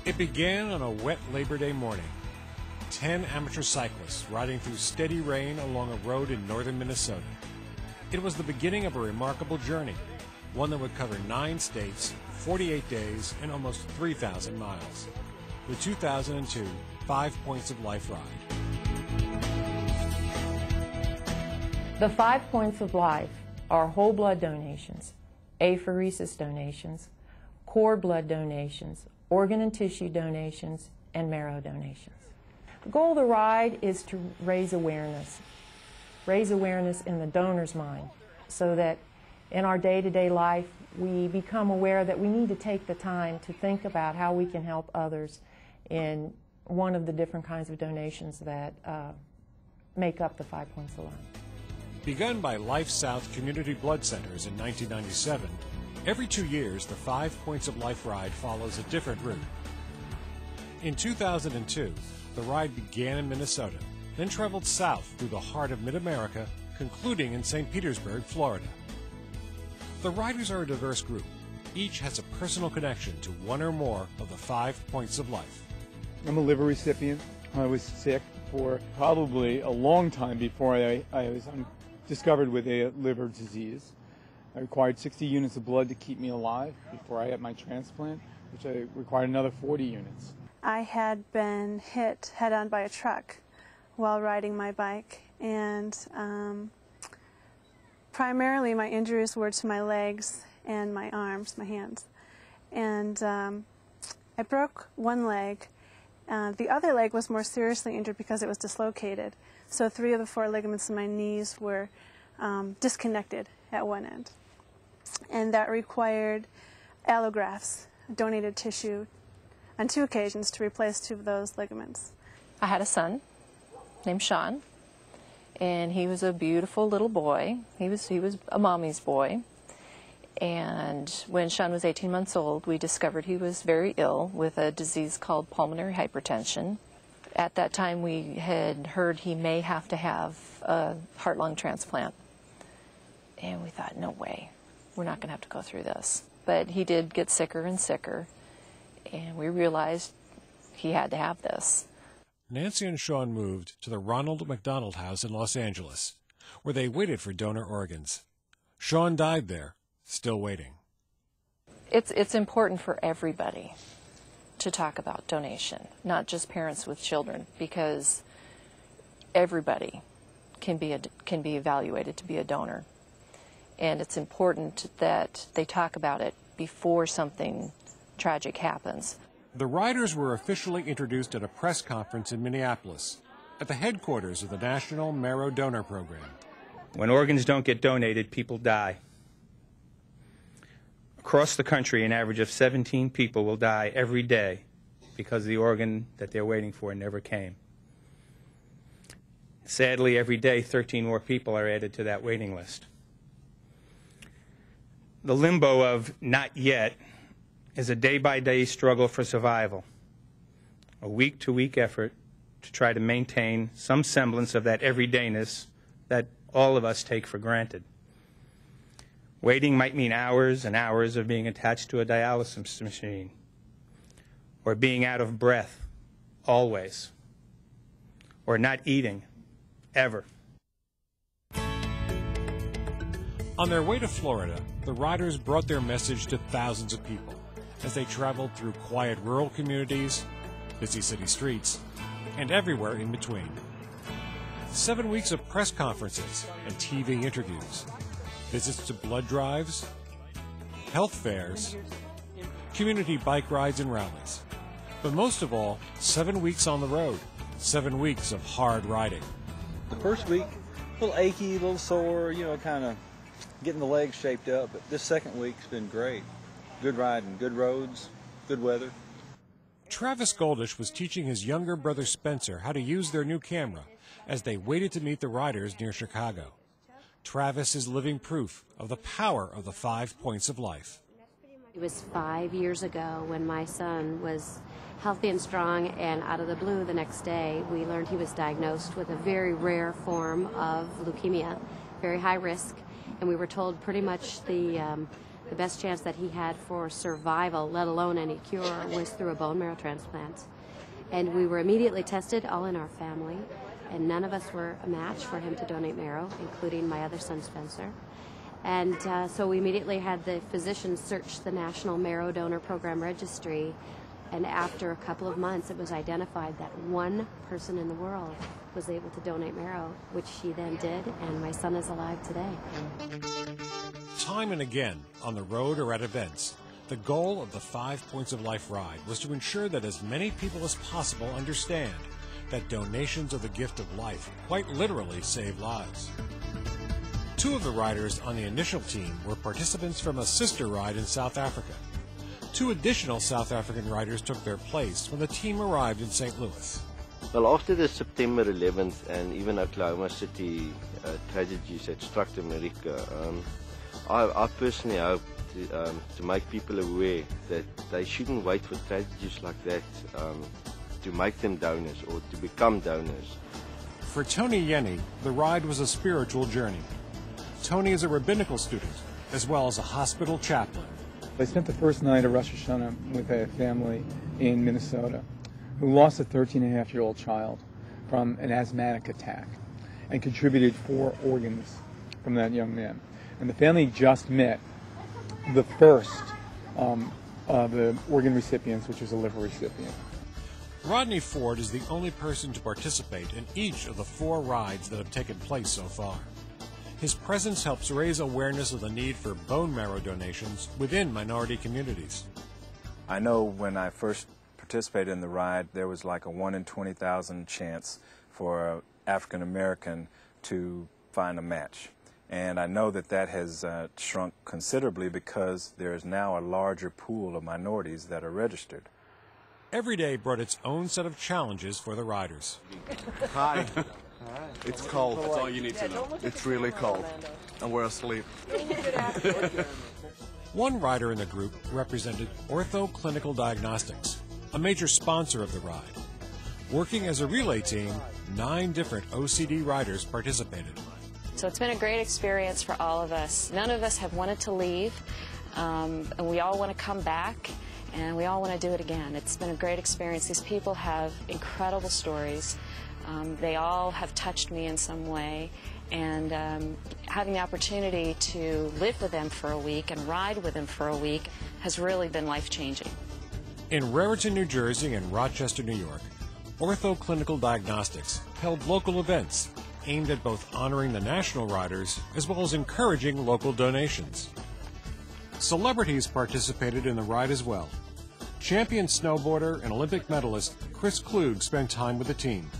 It began on a wet Labor Day morning. 10 amateur cyclists riding through steady rain along a road in northern Minnesota. It was the beginning of a remarkable journey, one that would cover 9 states, 48 days, and almost 3,000 miles. The 2002 5 Points of Life ride. The 5 Points of Life are whole blood donations, apheresis donations, cord blood donations, organ and tissue donations, and marrow donations. The goal of the ride is to raise awareness in the donor's mind, so that in our day-to-day life we become aware that we need to take the time to think about how we can help others in one of the different kinds of donations that make up the 5 Points of Life. Begun by Life South Community Blood Centers in 1997, every 2 years the 5 Points of Life ride follows a different route. In 2002, the ride began in Minnesota, then traveled south through the heart of mid-America, concluding in St. Petersburg, Florida. The riders are a diverse group. Each has a personal connection to one or more of the 5 Points of Life. I'm a liver recipient. I was sick for probably a long time before I was discovered with a liver disease. I required 60 units of blood to keep me alive before I had my transplant, which I required another 40 units. I had been hit head-on by a truck while riding my bike, and primarily my injuries were to my legs and my arms, my hands. And I broke one leg. The other leg was more seriously injured because it was dislocated. So 3 of the 4 ligaments in my knees were disconnected at one end. And that required allografts, donated tissue, on 2 occasions to replace 2 of those ligaments. I had a son named Sean, and he was a beautiful little boy. He was a mommy's boy. And when Sean was 18 months old, we discovered he was very ill with a disease called pulmonary hypertension. At that time, we had heard he may have to have a heart-lung transplant. And we thought, no way, we're not going to have to go through this. But he did get sicker and sicker, and we realized he had to have this. Nancy and Sean moved to the Ronald McDonald House in Los Angeles, where they waited for donor organs. Sean died there, still waiting. It's important for everybody to talk about donation, not just parents with children, because everybody can be evaluated to be a donor. And it's important that they talk about it before something tragic happens. The riders were officially introduced at a press conference in Minneapolis, at the headquarters of the National Marrow Donor Program. When organs don't get donated, people die. Across the country, an average of 17 people will die every day because the organ that they're waiting for never came. Sadly, every day, 13 more people are added to that waiting list. The limbo of not yet is a day-by-day struggle for survival, a week-to-week effort to try to maintain some semblance of that everydayness that all of us take for granted. Waiting might mean hours and hours of being attached to a dialysis machine, or being out of breath always, or not eating ever. On their way to Florida, the riders brought their message to thousands of people as they traveled through quiet rural communities, busy city streets, and everywhere in between. 7 weeks of press conferences and TV interviews, visits to blood drives, health fairs, community bike rides and rallies. But most of all, 7 weeks on the road, 7 weeks of hard riding. The first week, a little achy, a little sore, kind of getting the legs shaped up. But this second week's been great. Good riding, good roads, good weather. Travis Goldish was teaching his younger brother Spencer how to use their new camera as they waited to meet the riders near Chicago. Travis is living proof of the power of the 5 Points of Life. It was 5 years ago when my son was healthy and strong, and out of the blue the next day we learned he was diagnosed with a very rare form of leukemia, very high risk, and we were told pretty much the the best chance that he had for survival, let alone any cure, was through a bone marrow transplant. And we were immediately tested, all in our family, and none of us were a match for him to donate marrow, including my other son, Spencer. And so we immediately had the physicians search the National Marrow Donor Program Registry, and after a couple of months it was identified that one person in the world was able to donate marrow, which she then did, and my son is alive today. Time and again, on the road or at events, the goal of the 5 Points of Life ride was to ensure that as many people as possible understand that donations of the gift of life quite literally save lives. Two of the riders on the initial team were participants from a sister ride in South Africa. Two additional South African riders took their place when the team arrived in St. Louis. Well, after the September 11th and even Oklahoma City tragedies that struck America, I personally hope to make people aware that they shouldn't wait for tragedies like that to make them donors or to become donors. For Tony Yenny, the ride was a spiritual journey. Tony is a rabbinical student, as well as a hospital chaplain. I spent the first night of Rosh Hashanah with a family in Minnesota who lost a 13-and-a-half-year-old child from an asthmatic attack and contributed 4 organs from that young man. And the family just met the first of the organ recipients, which was a liver recipient. Rodney Ford is the only person to participate in each of the 4 rides that have taken place so far. His presence helps raise awareness of the need for bone marrow donations within minority communities. I know when I first participated in the ride, there was like a 1 in 20,000 chance for an African American to find a match. And I know that that has shrunk considerably because there is now a larger pool of minorities that are registered. Every day brought its own set of challenges for the riders. Hi. It's cold. That's all you need to know. It's really cold. And we're asleep. One rider in the group represented Ortho Clinical Diagnostics, a major sponsor of the ride. Working as a relay team, 9 different OCD riders participated. So it's been a great experience for all of us. None of us have wanted to leave, and we all want to come back, and we all want to do it again. It's been a great experience. These people have incredible stories. They all have touched me in some way, and having the opportunity to live with them for a week and ride with them for a week has really been life-changing. In Raritan, New Jersey and Rochester, New York, Ortho Clinical Diagnostics held local events aimed at both honoring the national riders as well as encouraging local donations. Celebrities participated in the ride as well. Champion snowboarder and Olympic medalist Chris Klug spent time with the team.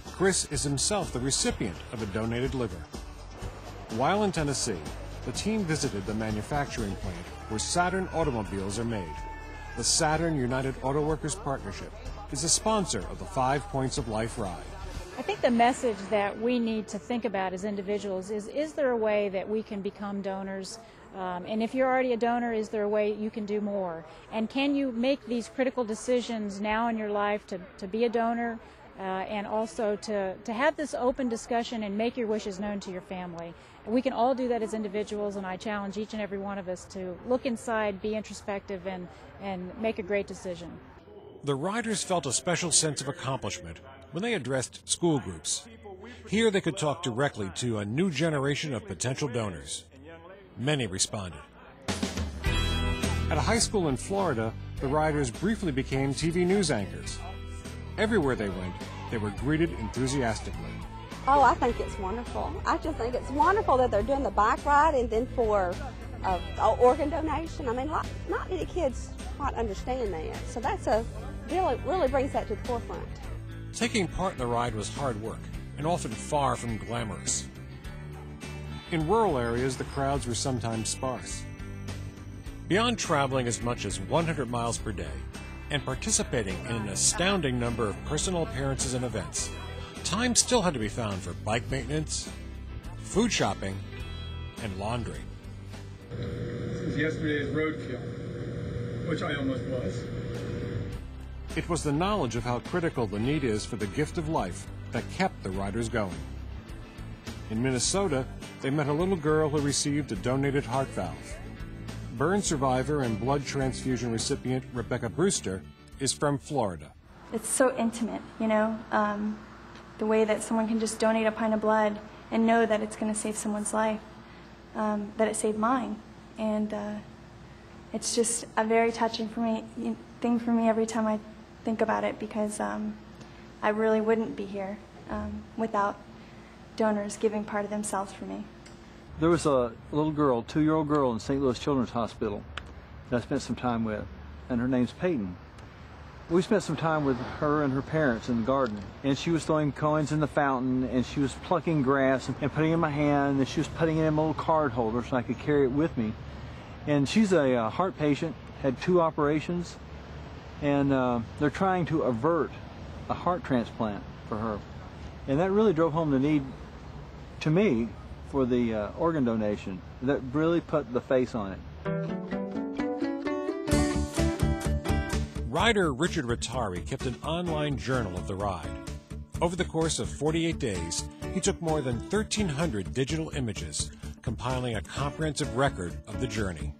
Chris is himself the recipient of a donated liver. While in Tennessee, the team visited the manufacturing plant where Saturn automobiles are made. The Saturn United Auto Workers Partnership is a sponsor of the 5 Points of Life ride. I think the message that we need to think about as individuals is there a way that we can become donors? And if you're already a donor, is there a way you can do more? And can you make these critical decisions now in your life to be a donor and also to have this open discussion and make your wishes known to your family? We can all do that as individuals, and I challenge each and every one of us to look inside, be introspective, and make a great decision. The riders felt a special sense of accomplishment when they addressed school groups. Here they could talk directly to a new generation of potential donors. Many responded. At a high school in Florida, the riders briefly became TV news anchors. Everywhere they went, they were greeted enthusiastically. Oh, I think it's wonderful. I just think it's wonderful that they're doing the bike ride and then for organ donation. I mean, not many kids quite understand that. So that's really brings that to the forefront. Taking part in the ride was hard work and often far from glamorous. In rural areas, the crowds were sometimes sparse. Beyond traveling as much as 100 miles per day and participating in an astounding number of personal appearances and events, time still had to be found for bike maintenance, food shopping, and laundry. This was yesterday's roadkill, which I almost was. It was the knowledge of how critical the need is for the gift of life that kept the riders going. In Minnesota, they met a little girl who received a donated heart valve. Burn survivor and blood transfusion recipient Rebecca Brewster is from Florida. It's so intimate, you know, the way that someone can just donate a pint of blood and know that it's going to save someone's life, that it saved mine. And it's just a very touching thing for me every time I think about it, because I really wouldn't be here without donors giving part of themselves for me. There was a little girl, 2-year-old girl in St. Louis Children's Hospital that I spent some time with, and her name's Peyton. We spent some time with her and her parents in the garden, and she was throwing coins in the fountain, and she was plucking grass and putting it in my hand, and she was putting it in a little card holder so I could carry it with me. And she's a heart patient, had 2 operations, and they're trying to avert a heart transplant for her. And that really drove home the need, to me, for the organ donation. That really put the face on it. Rider Richard Rattari kept an online journal of the ride. Over the course of 48 days, he took more than 1,300 digital images, compiling a comprehensive record of the journey.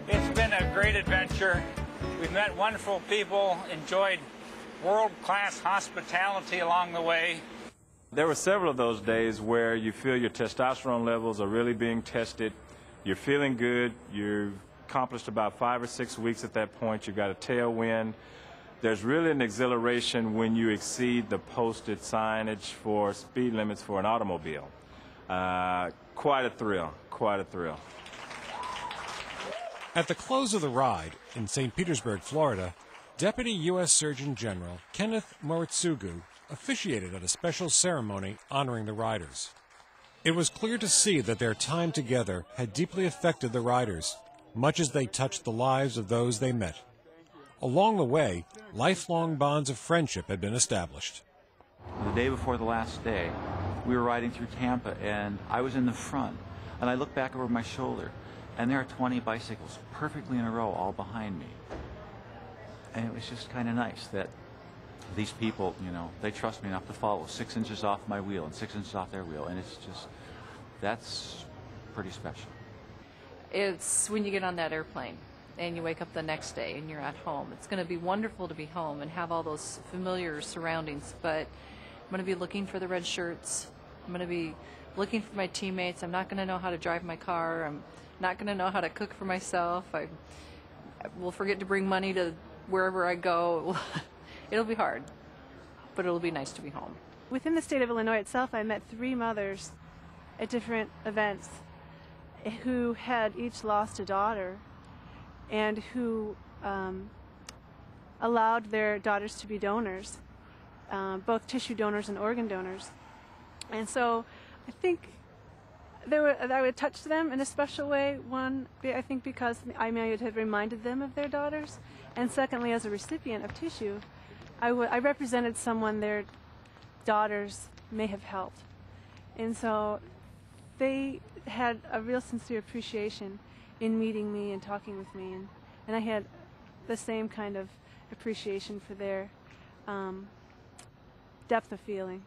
It's been a great adventure. We've met wonderful people, enjoyed world-class hospitality along the way. There were several of those days where you feel your testosterone levels are really being tested. You're feeling good. You've accomplished about 5 or 6 weeks at that point. You've got a tailwind. There's really an exhilaration when you exceed the posted signage for speed limits for an automobile. Quite a thrill, quite a thrill. At the close of the ride in St. Petersburg, Florida, Deputy U.S. Surgeon General Kenneth Moritsugu officiated at a special ceremony honoring the riders. It was clear to see that their time together had deeply affected the riders, much as they touched the lives of those they met. Along the way, lifelong bonds of friendship had been established. The day before the last day, we were riding through Tampa, and I was in the front, and I looked back over my shoulder, and there are 20 bicycles perfectly in a row all behind me. And it was just kind of nice that these people, you know, they trust me enough to follow 6 inches off my wheel and 6 inches off their wheel, and it's just, that's pretty special. It's when you get on that airplane and you wake up the next day and you're at home. It's going to be wonderful to be home and have all those familiar surroundings, but I'm going to be looking for the red shirts. I'm going to be looking for my teammates. I'm not going to know how to drive my car. I'm not going to know how to cook for myself. I will forget to bring money to wherever I go. It'll be hard, but it'll be nice to be home. Within the state of Illinois itself, I met 3 mothers at different events who had each lost a daughter and who allowed their daughters to be donors, both tissue donors and organ donors. And so I think that would touch them in a special way. One, I think because I might have reminded them of their daughters, and secondly, as a recipient of tissue, I represented someone their daughters may have helped. And so they had a real sincere appreciation in meeting me and talking with me, and I had the same kind of appreciation for their depth of feeling.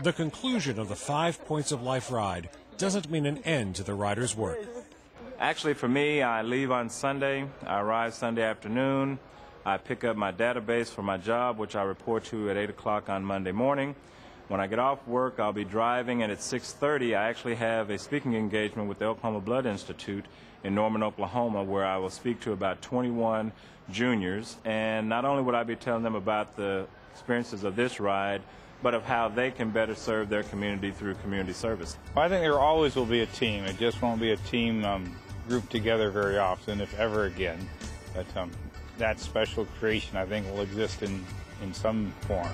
The conclusion of the 5 Points of Life ride doesn't mean an end to the riders' work. Actually, for me, I leave on Sunday. I arrive Sunday afternoon. I pick up my database for my job, which I report to at 8 o'clock on Monday morning. When I get off work, I'll be driving, and at 6:30, I actually have a speaking engagement with the Oklahoma Blood Institute in Norman, Oklahoma, where I will speak to about 21 juniors. And not only would I be telling them about the experiences of this ride, but of how they can better serve their community through community service. I think there always will be a team. It just won't be a team grouped together very often, if ever again. But that special creation, I think, will exist in some form.